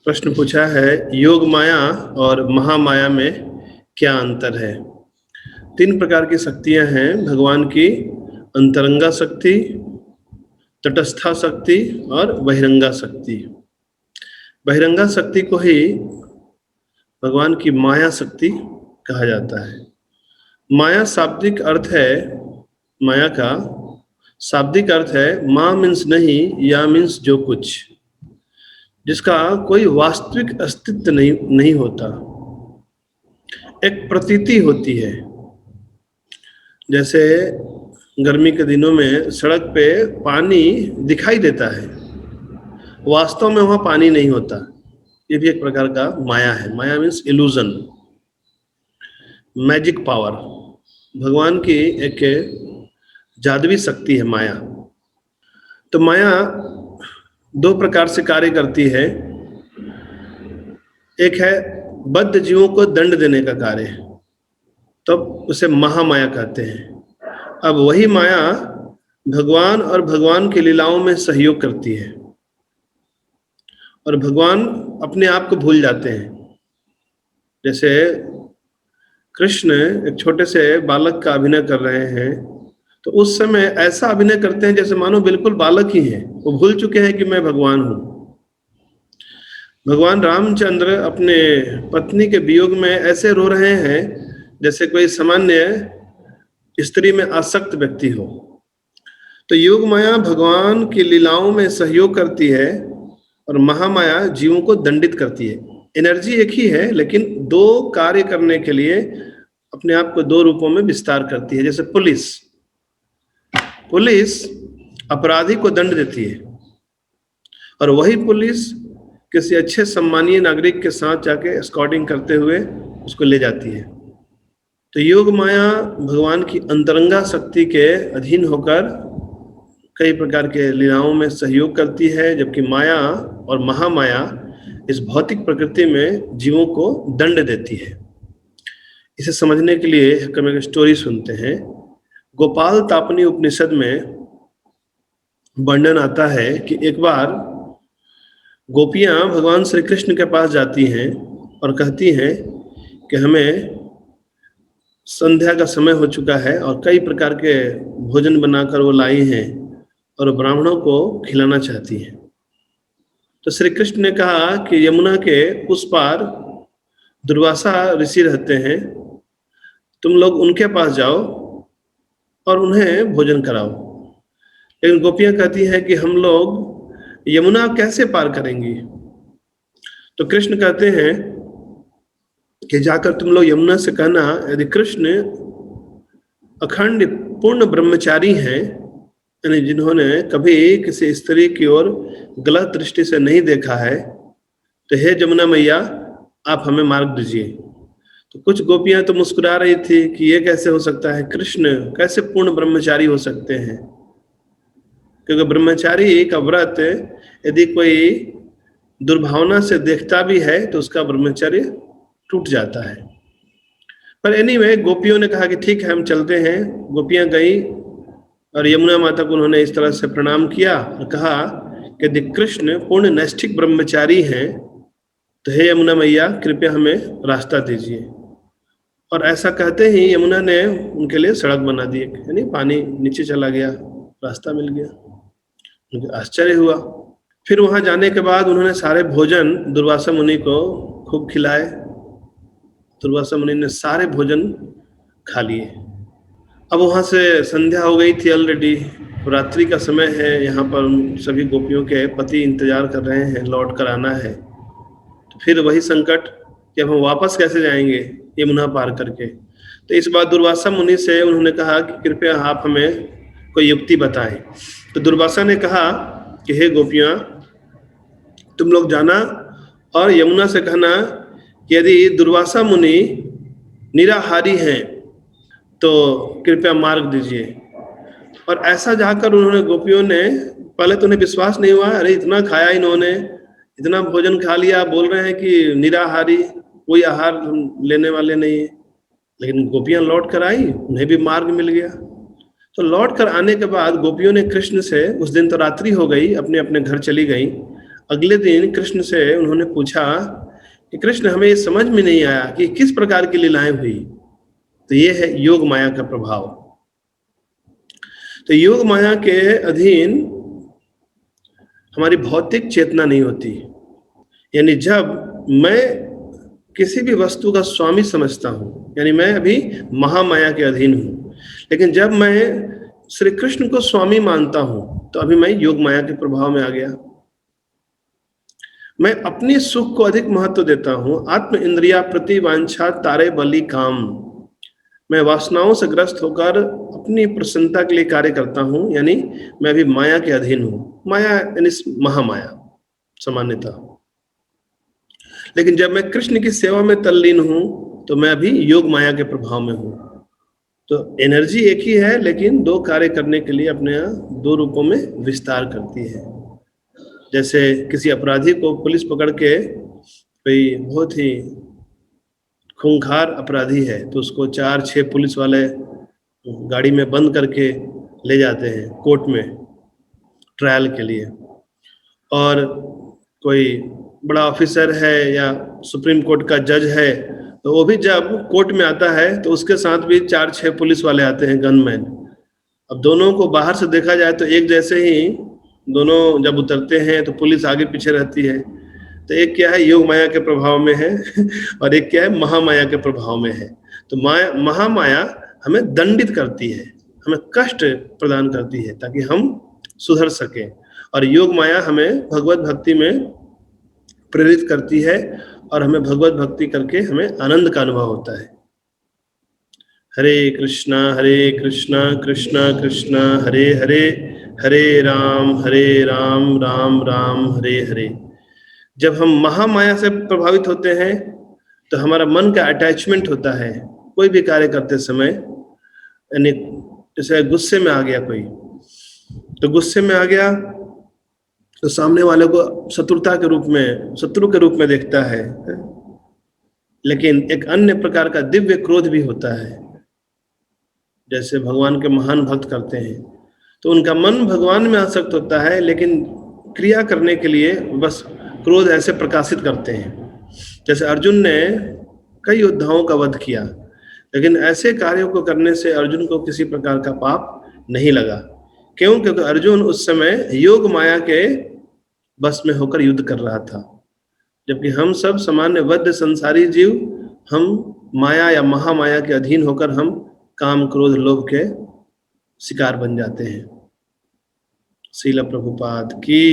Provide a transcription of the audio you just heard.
प्रश्न पूछा है, योग माया और महामाया में क्या अंतर है। 3 प्रकार की शक्तियां हैं भगवान की। अंतरंगा शक्ति, तटस्था शक्ति और बहिरंगा शक्ति। बहिरंगा शक्ति को ही भगवान की माया शक्ति कहा जाता है। माया शाब्दिक अर्थ है, माया का शाब्दिक अर्थ है माँ मीन्स नहीं, या मीन्स जो कुछ, जिसका कोई वास्तविक अस्तित्व नहीं होता, एक प्रतीति होती है। जैसे गर्मी के दिनों में सड़क पे पानी दिखाई देता है, वास्तव में वहां पानी नहीं होता। ये भी एक प्रकार का माया है। माया मीन्स इल्यूजन, मैजिक पावर। भगवान की एक जादुई शक्ति है माया। तो माया 2 प्रकार से कार्य करती है। एक है बद्ध जीवों को दंड देने का कार्य, तब उसे महामाया कहते हैं। अब वही माया भगवान और भगवान की लीलाओं में सहयोग करती है, और भगवान अपने आप को भूल जाते हैं। जैसे कृष्ण एक छोटे से बालक का अभिनय कर रहे हैं, तो उस समय ऐसा अभिनय करते हैं जैसे मानो बिल्कुल बालक ही हैं, वो भूल चुके हैं कि मैं भगवान हूं। भगवान रामचंद्र अपने पत्नी के वियोग में ऐसे रो रहे हैं जैसे कोई सामान्य स्त्री में आसक्त व्यक्ति हो। तो योग माया भगवान की लीलाओं में सहयोग करती है, और महामाया जीवों को दंडित करती है। एनर्जी एक ही है, लेकिन 2 कार्य करने के लिए अपने आप को 2 रूपों में विस्तार करती है। जैसे पुलिस अपराधी को दंड देती है, और वही पुलिस किसी अच्छे सम्मानीय नागरिक के साथ जाके एस्कॉर्टिंग करते हुए उसको ले जाती है। तो योग माया भगवान की अंतरंगा शक्ति के अधीन होकर कई प्रकार के लीलाओं में सहयोग करती है, जबकि माया और महामाया इस भौतिक प्रकृति में जीवों को दंड देती है। इसे समझने के लिए हम एक स्टोरी सुनते हैं। गोपाल तापनी उपनिषद में वर्णन आता है कि एक बार गोपियां भगवान श्री कृष्ण के पास जाती हैं और कहती हैं कि हमें संध्या का समय हो चुका है और कई प्रकार के भोजन बनाकर वो लाई हैं और ब्राह्मणों को खिलाना चाहती हैं। तो श्री कृष्ण ने कहा कि यमुना के उस पार दुर्वासा ऋषि रहते हैं, तुम लोग उनके पास जाओ और उन्हें भोजन कराओ। लेकिन गोपियां कहती हैं कि हम लोग यमुना कैसे पार करेंगी। तो कृष्ण कहते हैं कि जाकर तुम लोग यमुना से कहना, यदि कृष्ण अखंड पूर्ण ब्रह्मचारी हैं, यानी जिन्होंने कभी किसी स्त्री की ओर गलत दृष्टि से नहीं देखा है, तो हे जमुना मैया आप हमें मार्ग दीजिए। तो कुछ गोपियां तो मुस्कुरा रही थी कि ये कैसे हो सकता है, कृष्ण कैसे पूर्ण ब्रह्मचारी हो सकते हैं, क्योंकि ब्रह्मचारी का व्रत यदि कोई दुर्भावना से देखता भी है तो उसका ब्रह्मचर्य टूट जाता है। पर एनीवे गोपियों ने कहा कि ठीक है हम चलते हैं। गोपियां गई और यमुना माता को उन्होंने इस तरह से प्रणाम किया और कहा कि यदि कृष्ण पूर्ण नैष्ठिक ब्रह्मचारी हैं तो हे यमुना मैया कृपया हमें रास्ता दीजिए। और ऐसा कहते ही यमुना ने उनके लिए सड़क बना दी, यानी पानी नीचे चला गया, रास्ता मिल गया। उनको आश्चर्य हुआ। फिर वहां जाने के बाद उन्होंने सारे भोजन दुर्वासा मुनि को खूब खिलाए। दुर्वासा मुनि ने सारे भोजन खा लिए। अब वहां से संध्या हो गई थी ऑलरेडी, रात्रि का समय है। यहाँ पर सभी गोपियों के पति इंतजार कर रहे हैं, लौट कर आना है। तो फिर वही संकट कि अब हम वापस कैसे जाएंगे यमुना पार करके। तो इस बार दुर्वासा मुनि से उन्होंने कहा कि कृपया आप हमें कोई युक्ति बताएं। तो दुर्वासा ने कहा कि हे गोपियां, तुम लोग जाना और यमुना से कहना कि यदि दुर्वासा मुनि निराहारी हैं तो कृपया मार्ग दीजिए। और ऐसा जाकर उन्होंने, गोपियों ने, पहले तो उन्हें विश्वास नहीं हुआ, अरे इतना खाया इन्होंने, इतना भोजन खा लिया, बोल रहे हैं कि निराहारी, कोई आहार लेने वाले नहीं है। लेकिन गोपियां लौट कर आई, उन्हें भी मार्ग मिल गया। तो लौट कर आने के बाद गोपियों ने कृष्ण से, उस दिन तो रात्रि हो गई, अपने अपने घर चली गई। अगले दिन कृष्ण से उन्होंने पूछा कि कृष्ण, हमें ये समझ में नहीं आया कि किस प्रकार की लीलाएं हुई। तो ये है योग माया का प्रभाव। तो योग माया के अधीन हमारी भौतिक चेतना नहीं होती। यानी जब मैं किसी भी वस्तु का स्वामी समझता हूं, यानी मैं अभी महामाया के अधीन हूं, लेकिन जब मैं श्री कृष्ण को स्वामी मानता हूं तो अभी मैं योग माया के प्रभाव में आ गया। मैं अपने सुख को अधिक महत्व देता हूं। आत्म इंद्रिया प्रति वांछा तारे बलि काम। मैं वासनाओं से ग्रस्त होकर अपनी प्रसन्नता के लिए कार्य करता हूं, यानी मैं अभी माया के अधीन हूं। माया यानी महामाया सामान्यतः। लेकिन जब मैं कृष्ण की सेवा में तल्लीन हूं तो मैं अभी योग माया के प्रभाव में हूं। तो एनर्जी एक ही है, लेकिन दो कार्य करने के लिए अपने दो रूपों में विस्तार करती है। जैसे किसी अपराधी को पुलिस पकड़ के, कोई बहुत ही खूंखार अपराधी है, तो उसको 4-6 पुलिस वाले गाड़ी में बंद करके ले जाते हैं कोर्ट में ट्रायल के लिए। और कोई बड़ा ऑफिसर है या सुप्रीम कोर्ट का जज है, तो वो भी जब कोर्ट में आता है तो उसके साथ भी 4-6 पुलिस वाले आते हैं, गनमैन। अब दोनों को बाहर से देखा जाए तो एक जैसे ही दोनों जब उतरते हैं तो पुलिस आगे पीछे रहती है। तो एक क्या है, योग माया के प्रभाव में है और एक क्या है, महामाया के प्रभाव में है। तो माया, महामाया हमें दंडित करती है, हमें कष्ट प्रदान करती है ताकि हम सुधर सके, और योग माया हमें भगवत भक्ति में प्रेरित करती है और हमें भगवत भक्ति करके हमें आनंद का अनुभव होता है। हरे कृष्णा कृष्णा कृष्णा हरे हरे, हरे राम राम राम हरे हरे। जब हम महामाया से प्रभावित होते हैं तो हमारा मन का अटैचमेंट होता है कोई भी कार्य करते समय। यानी जैसे गुस्से में आ गया कोई, तो गुस्से में आ गया तो सामने वाले को शत्रुता के रूप में, शत्रु के रूप में देखता है। लेकिन एक अन्य प्रकार का दिव्य क्रोध भी होता है। जैसे भगवान के महान भक्त करते हैं तो उनका मन भगवान में आसक्त होता है, लेकिन क्रिया करने के लिए बस क्रोध ऐसे प्रकाशित करते हैं। जैसे अर्जुन ने कई योद्धाओं का वध किया, लेकिन ऐसे कार्यों को करने से अर्जुन को किसी प्रकार का पाप नहीं लगा। क्यों? क्योंकि अर्जुन उस समय योग माया के बस में होकर युद्ध कर रहा था। जबकि हम सब सामान्य बद्ध संसारी जीव, हम माया या महामाया के अधीन होकर हम काम क्रोध लोभ के शिकार बन जाते हैं। श्रील प्रभुपाद की।